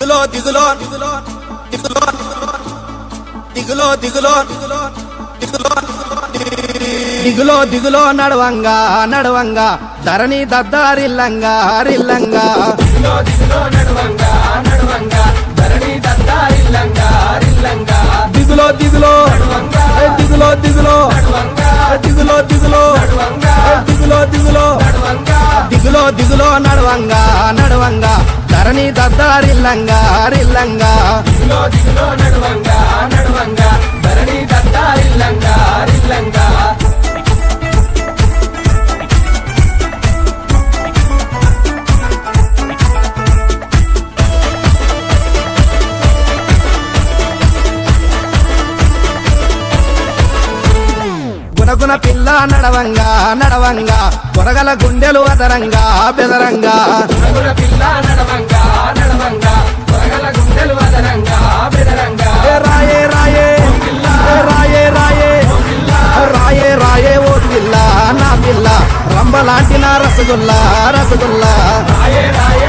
దిగులో దిగులో దిగులో దిగులో దిగులో దిగులో దిగులో దిగులో నడవంగా నడవంగా ధరణి దద్దారిల్లంగా రిల్లంగా దిగులో దిగులో నడవంగా నడవంగా ధరణి దద్దారిల్లంగా రిల్లంగా దిగులో దిగులో నడవంగా దిగులో దిగులో నడవంగా దిగులో దిగులో నడవంగా దిగులో దిగులో నడవంగా దిగులో దిగులో నడవంగా నడవంగా ధరణి దద్దారిల్లంగా రిల్లంగా దిగులో దిగులో నడవంగా నడవంగా ధరణి దద్దారిల్లంగా రిల్లంగా గునగున పిల్ల నడవంగా నడవంగా కొరగల గుండెలు అదరంగా బెదరంగా నగుల పిల్ల నడవంగా నడవంగా కొరగల గుండెలు వదరంగా బెదరంగా ఏ రాయే రాయే ఏ రాయే రాయే రాయే రాయే ఓ పిల్ల నా పిల్ల రంబలాంటి నా రసగుల్లా రసగుల్లా రాయే రాయే